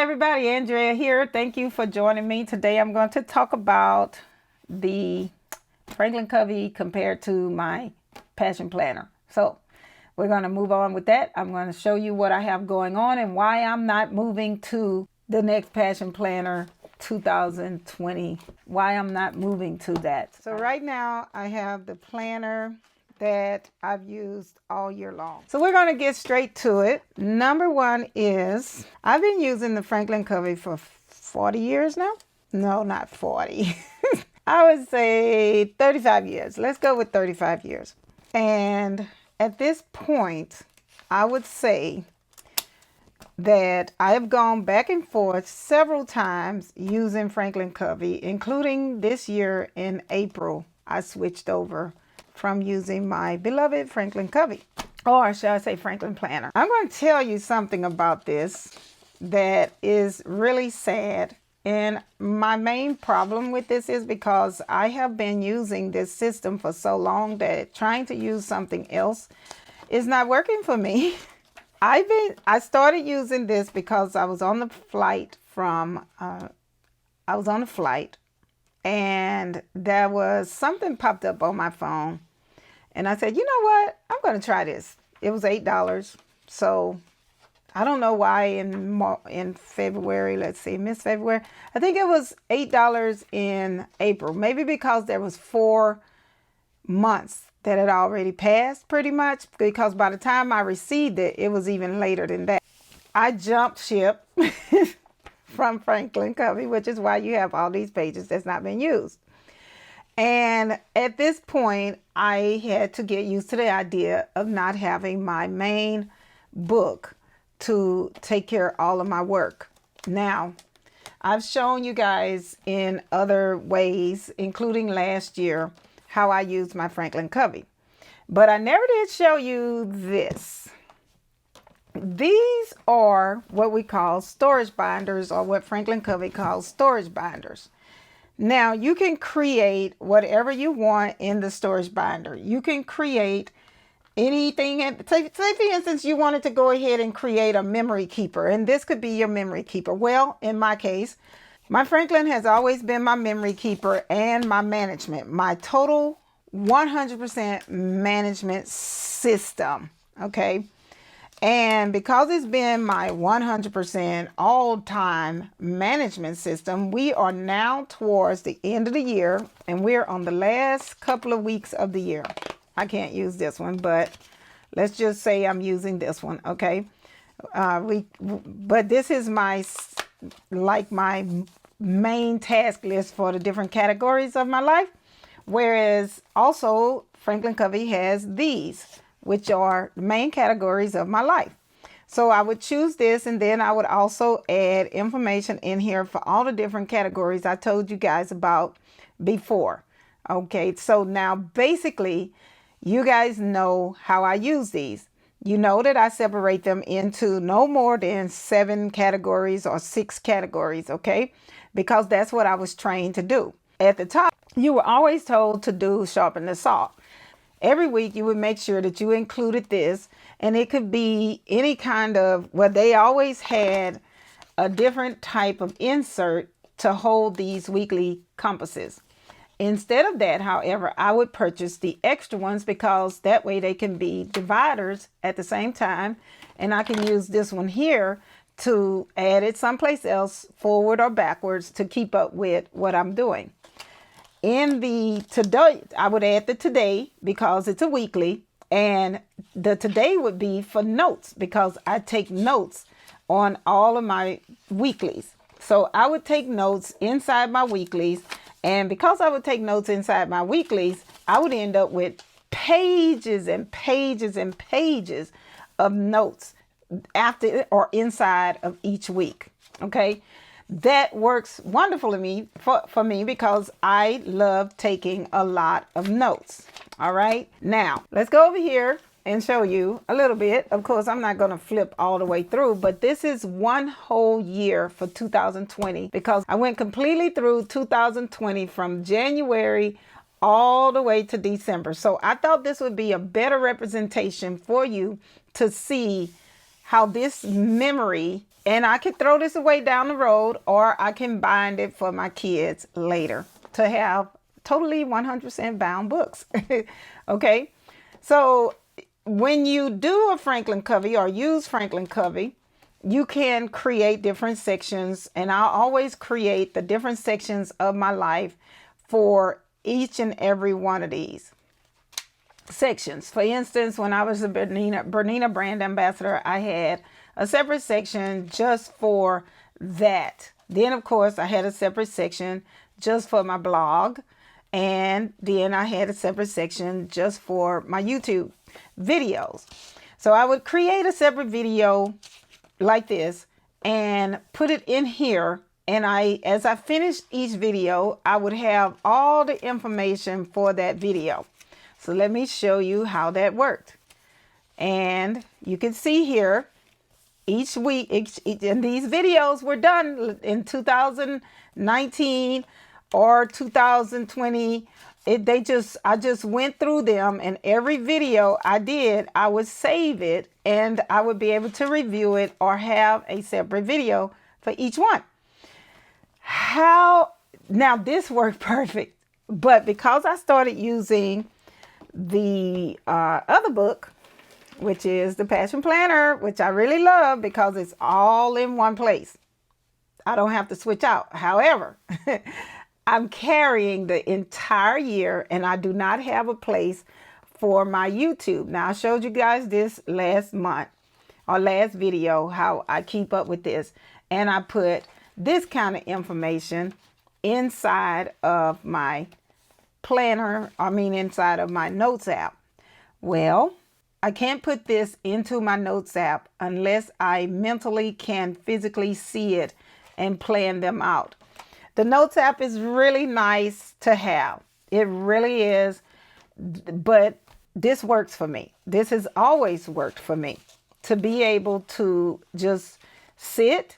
everybody, Andrea here. Thank you for joining me. Today I'm going to talk about the Franklin Covey compared to my Passion Planner. So we're going to move on with that. I'm going to show you what I have going on and why I'm not moving to the next Passion Planner 2020. Why I'm not moving to that. So right now I have the planner that I've used all year long. So we're going to get straight to it. Number one is I've been using the Franklin Covey for 40 years now. No, not 40. I would say 35 years. Let's go with 35 years. And at this point, I would say that I have gone back and forth several times using Franklin Covey, including this year in April. I switched over from using my beloved Franklin Covey, or shall I say Franklin Planner. I'm going to tell you something about this that is really sad. And my main problem with this is because I have been using this system for so long that trying to use something else is not working for me. I started using this because I was on the flight and there was something popped up on my phone. And I said, you know what? I'm going to try this. It was $8. So I don't know why in February, let's see, February. I think it was $8 in April. Maybe because there was 4 months that had already passed pretty much. Because by the time I received it, it was even later than that. I jumped ship from Franklin Covey, which is why you have all these pages that's not been used. And at this point, I had to get used to the idea of not having my main book to take care of all of my work. Now, I've shown you guys in other ways, including last year, how I use my Franklin Covey. But I never did show you this. These are what we call storage binders, or what Franklin Covey calls storage binders. Now, you can create whatever you want in the storage binder. You can create anything. Say for instance, you wanted to go ahead and create a memory keeper, and this could be your memory keeper. Well, in my case, my Franklin has always been my memory keeper and my management, my total 100% management system. Okay. And because it's been my 100% all-time management system, we are now towards the end of the year, and we're on the last couple of weeks of the year. I can't use this one, but let's just say I'm using this one, okay? But this is my main task list for the different categories of my life, whereas also Franklin Covey has these, which are the main categories of my life. So I would choose this, and then I would also add information in here for all the different categories I told you guys about before. Okay, so now basically you guys know how I use these. You know that I separate them into no more than 7 categories or 6 categories, okay? Because that's what I was trained to do. At the top, you were always told to do sharpen the saw. Every week you would make sure that you included this, and it could be any kind of, well, they always had a different type of insert to hold these weekly compasses. Instead of that, however, I would purchase the extra ones because that way they can be dividers at the same time, and I can use this one here to add it someplace else, forward or backwards, to keep up with what I'm doing. In the today, I would add the today because it's a weekly, and the today would be for notes because I take notes on all of my weeklies. So I would take notes inside my weeklies, and because I would take notes inside my weeklies, I would end up with pages and pages and pages of notes after or inside of each week. Okay. That works wonderfully for me because I love taking a lot of notes. All right. Now, let's go over here and show you a little bit. Of course, I'm not going to flip all the way through, but this is one whole year for 2020 because I went completely through 2020 from January all the way to December. So I thought this would be a better representation for you to see how this memory And I can throw this away down the road, or I can bind it for my kids later to have totally 100% bound books. Okay. So when you do a Franklin Covey or use Franklin Covey, you can create different sections, and I'll always create the different sections of my life for each and every one of these sections. For instance, when I was a Bernina brand ambassador, I had a separate section just for that. Then, of course, I had a separate section just for my blog. And then I had a separate section just for my YouTube videos. So I would create a separate video like this and put it in here. And as I finished each video, I would have all the information for that video. So let me show you how that worked. And you can see here, each week, and these videos were done in 2019 or 2020. I just went through them, and every video I did, I would save it, and I would be able to review it or have a separate video for each one. Now this worked perfect, but because I started using the other book, which is the Passion Planner, which I really love because it's all in one place. I don't have to switch out. However, I'm carrying the entire year, and I do not have a place for my YouTube. Now, I showed you guys this last month or last video, how I keep up with this. And I put this kind of information inside of my planner, inside of my notes app. Well, I can't put this into my notes app unless I mentally can physically see it and plan them out. The notes app is really nice to have. It really is. But this works for me. This has always worked for me, to be able to just sit,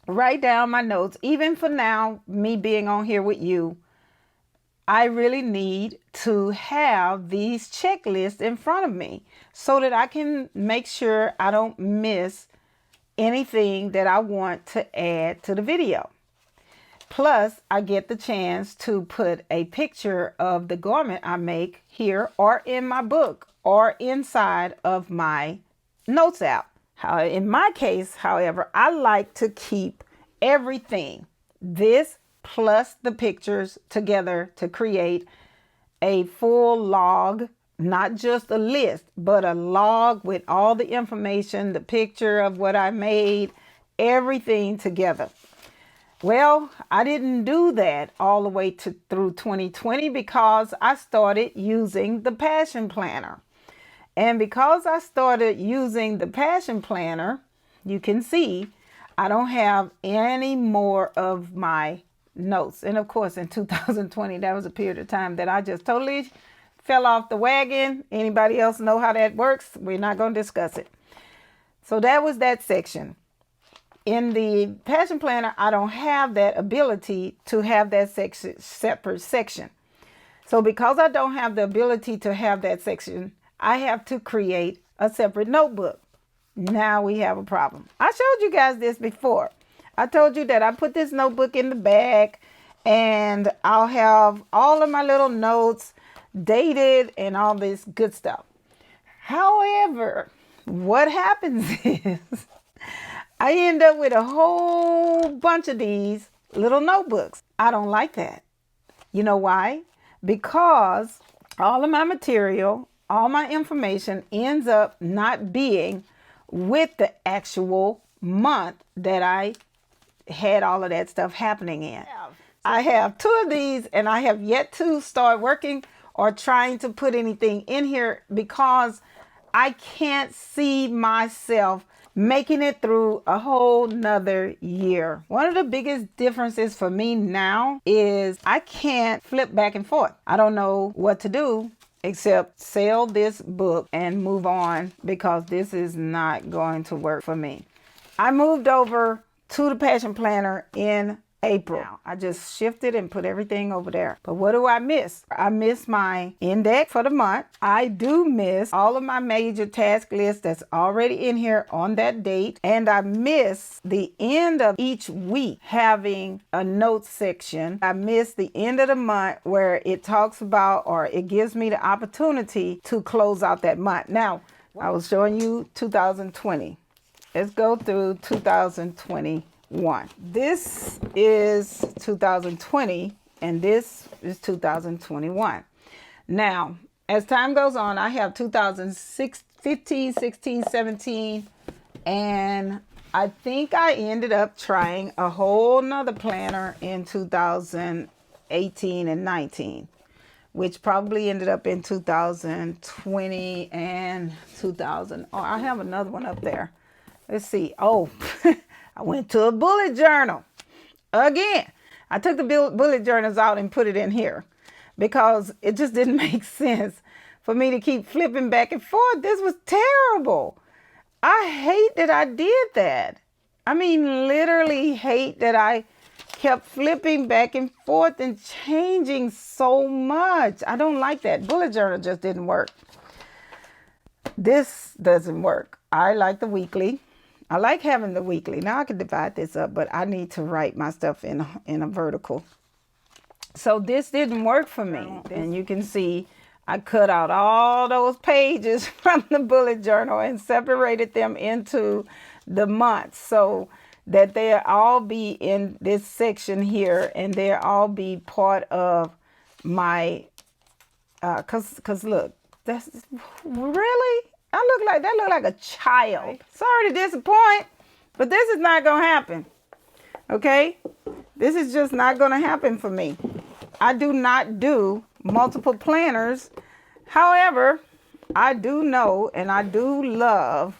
write down my notes. Even for now, me being on here with you, I really need to have these checklists in front of me so that I can make sure I don't miss anything that I want to add to the video. Plus, I get the chance to put a picture of the garment I make here or in my book or inside of my notes app. In my case, however, I like to keep everything, this plus the pictures, together to create a full log, not just a list, but a log with all the information, the picture of what I made, everything together. Well, I didn't do that all the way through 2020 because I started using the Passion Planner. And because I started using the Passion Planner, you can see I don't have any more of my notes. And of course, in 2020, that was a period of time that I just totally fell off the wagon. Anybody else know how that works? We're not going to discuss it. So that was that section. In the Passion Planner, I don't have that ability to have that separate section. So because I don't have the ability to have that section, I have to create a separate notebook. Now we have a problem. I showed you guys this before. I told you that I put this notebook in the bag, and I'll have all of my little notes dated and all this good stuff. However, what happens is I end up with a whole bunch of these little notebooks. I don't like that. You know why? Because all of my material, all my information ends up not being with the actual month that I had all of that stuff happening in. I have 2 of these, and I have yet to start working or trying to put anything in here because I can't see myself making it through a whole nother year. One of the biggest differences for me now is I can't flip back and forth. I don't know what to do except sell this book and move on because this is not going to work for me. I moved over to the Passion Planner in April. Now, I just shifted and put everything over there. But what do I miss? I miss my index for the month. I do miss all of my major task list that's already in here on that date. And I miss the end of each week having a notes section. I miss the end of the month where it talks about, or it gives me the opportunity to close out that month. Now, I was showing you 2020. Let's go through 2021. This is 2020 and this is 2021. Now, as time goes on, I have 2015, 16, 17, and I think I ended up trying a whole nother planner in 2018 and 19, which probably ended up in 2020 and 2000. Oh, I have another one up there. Let's see. Oh, I went to a bullet journal again. I took the bullet journals out and put it in here because it just didn't make sense for me to keep flipping back and forth. This was terrible. I hate that I did that. I mean, literally hate that I kept flipping back and forth and changing so much. I don't like that. Bullet journal just didn't work. This doesn't work. I like the weekly. I like having the weekly. Now I can divide this up, but I need to write my stuff in a vertical. So this didn't work for me. And you can see I cut out all those pages from the bullet journal and separated them into the months so that they'll all be in this section here and they'll all be part of my, cause look, that's really, that look like a child. Sorry to disappoint, but this is not gonna happen. Okay? This is just not gonna happen for me. I do not do multiple planners. However, I do know and I do love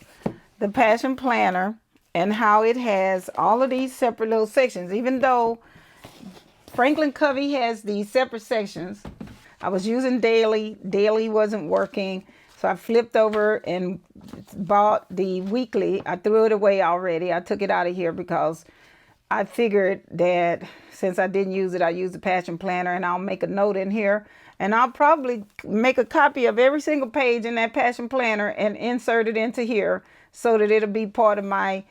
the Passion Planner and how it has all of these separate little sections. Even though Franklin Covey has these separate sections, I was using daily. Daily wasn't working. So I flipped over and bought the weekly. I threw it away already. I took it out of here because I figured that since I didn't use it, I used the Passion Planner, and I'll make a note in here. And I'll probably make a copy of every single page in that Passion Planner and insert it into here so that it'll be part of my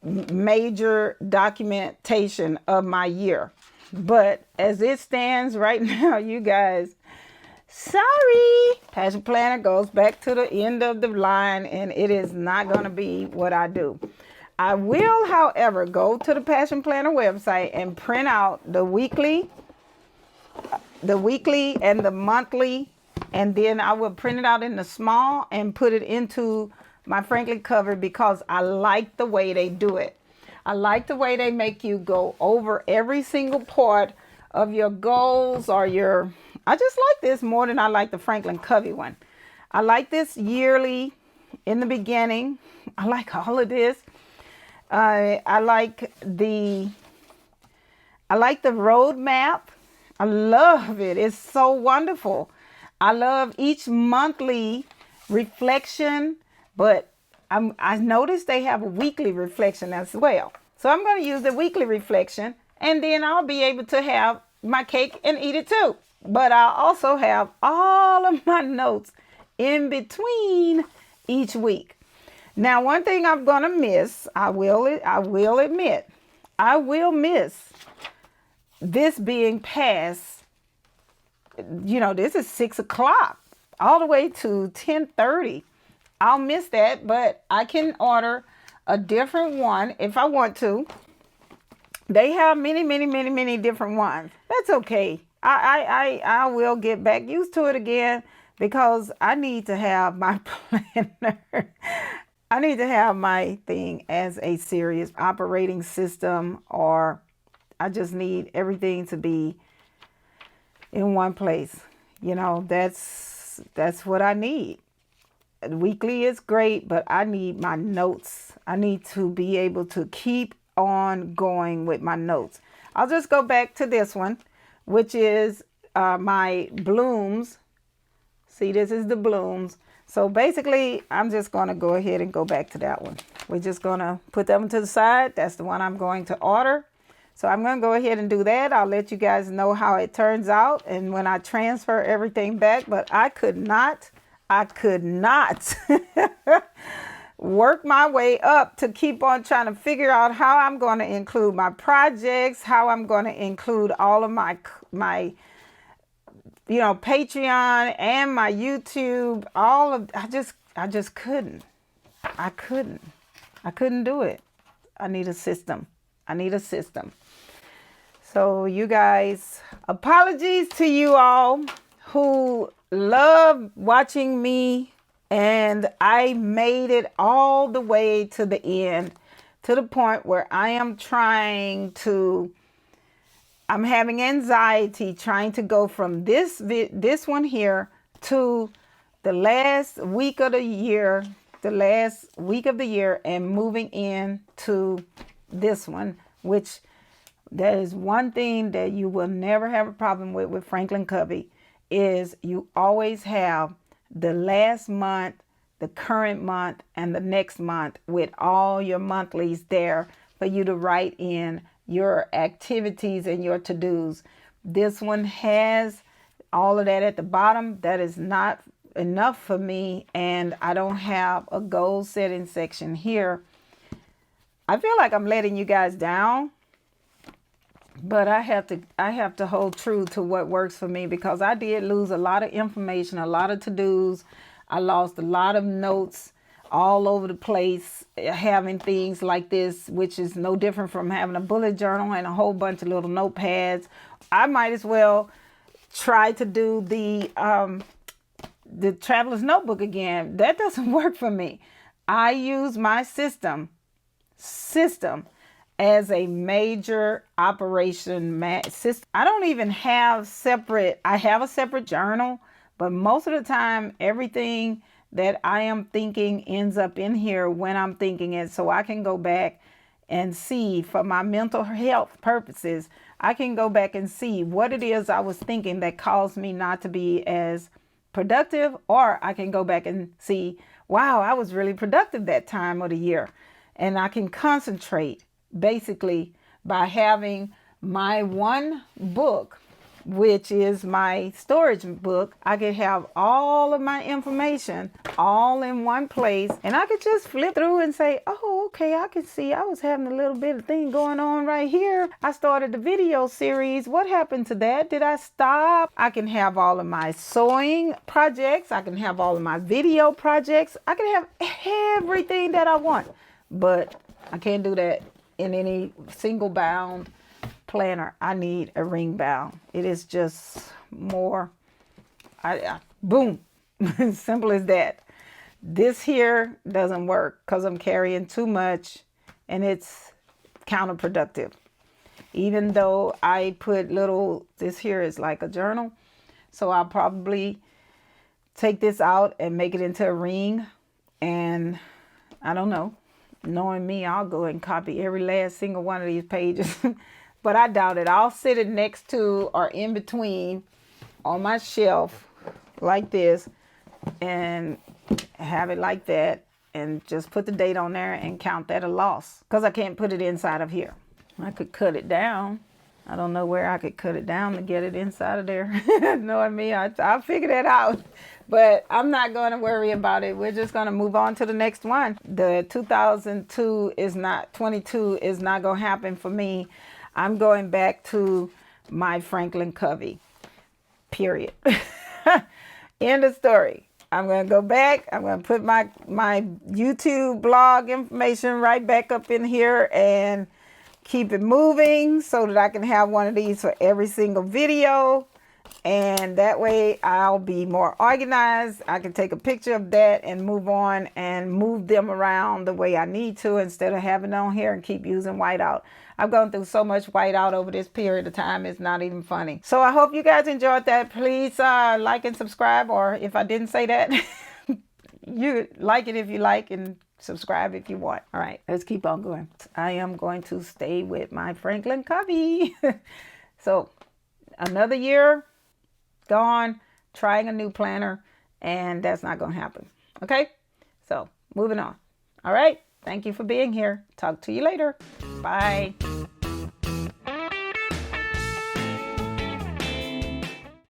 major documentation of my year. But as it stands right now, you guys, sorry, Passion Planner goes back to the end of the line and it is not going to be what I do. I will, however, go to the Passion Planner website and print out the weekly and the monthly, and then I will print it out in the small and put it into my Franklin Covey because I like the way they do it. I like the way they make you go over every single part of your goals or your, I just like this more than I like the Franklin Covey one. I like this yearly in the beginning. I like all of this. I like the roadmap. I love it. It's so wonderful. I love each monthly reflection, but I noticed they have a weekly reflection as well. So I'm going to use the weekly reflection, and then I'll be able to have my cake and eat it too. But I'll also have all of my notes in between each week. Now, one thing I'm going to miss, I will admit, I will miss this being past, this is 6 o'clock all the way to 10:30. I'll miss that, but I can order a different one if I want to. They have many different ones. That's okay. I will get back used to it again because I need to have my planner. I need to have my thing as a serious operating system, or I just need everything to be in one place. That's what I need. Weekly is great, but I need my notes. I need to be able to keep on going with my notes. I'll just go back to this one, which is my blooms. See, this is the blooms. So basically, I'm just going to go ahead and go back to that one. We're just going to put that one to the side. That's the one I'm going to order. So I'm going to go ahead and do that. I'll let you guys know how it turns out and when I transfer everything back. But I could not work my way up to keep on trying to figure out how I'm going to include my projects, how I'm going to include all of my Patreon and my YouTube, I just couldn't. I couldn't do it. I need a system. So you guys, apologies to you all who love watching me, and I made it all the way to the end, to the point where I'm having anxiety trying to go from this one here to the last week of the year, and moving into this one, which that is one thing that you will never have a problem with Franklin Covey, is you always have the last month, the current month, and the next month with all your monthlies there for you to write in your activities and your to-dos. This one has all of that at the bottom. That is not enough for me, and I don't have a goal setting section here. I feel like I'm letting you guys down, but I have to hold true to what works for me, because I did lose a lot of information, a lot of to-dos. I lost a lot of notes all over the place, having things like this, which is no different from having a bullet journal and a whole bunch of little notepads. I might as well try to do the traveler's notebook again. That doesn't work for me. I use my system as a major operation system. I don't even have I have a separate journal, but most of the time, everything that I am thinking ends up in here when I'm thinking it. So I can go back and see, for my mental health purposes, I can go back and see what it is I was thinking that caused me not to be as productive, or I can go back and see, wow, I was really productive that time of the year. And I can concentrate basically by having my one book, which is my storage book. I could have all of my information all in one place, and I could just flip through and say, oh, okay, I can see I was having a little bit of thing going on right here. I started the video series. What happened to that? Did I stop? I can have all of my sewing projects. I can have all of my video projects. I can have everything that I want, but I can't do that in any single bound planner. I need a ring bound. It is just more, boom, simple as that. This here doesn't work because I'm carrying too much, and it's counterproductive. Even though I put this here is like a journal, so I'll probably take this out and make it into a ring, and I don't know, knowing me, I'll go and copy every last single one of these pages. But I doubt it. I'll sit it next to or in between on my shelf like this and have it like that, and just put the date on there and count that a loss, because I can't put it inside of here. I could cut it down. I don't know where I could cut it down to get it inside of there. Know what I mean? I'll figure that out. But I'm not going to worry about it. We're just going to move on to the next one. The 22 is not going to happen for me. I'm going back to my Franklin Covey, period. End of story. I'm going to go back. I'm going to put my YouTube blog information right back up in here and keep it moving so that I can have one of these for every single video. And that way I'll be more organized. I can take a picture of that and move on and move them around the way I need to, instead of having it on here and keep using whiteout. I've gone through so much whiteout over this period of time, it's not even funny. So I hope you guys enjoyed that. Please like and subscribe, or if I didn't say that, you like it if you like, and subscribe if you want. All right, let's keep on going. I am going to stay with my Franklin Covey. So another year gone, trying a new planner, and that's not going to happen. Okay, so moving on. All right, thank you for being here. Talk to you later. Bye.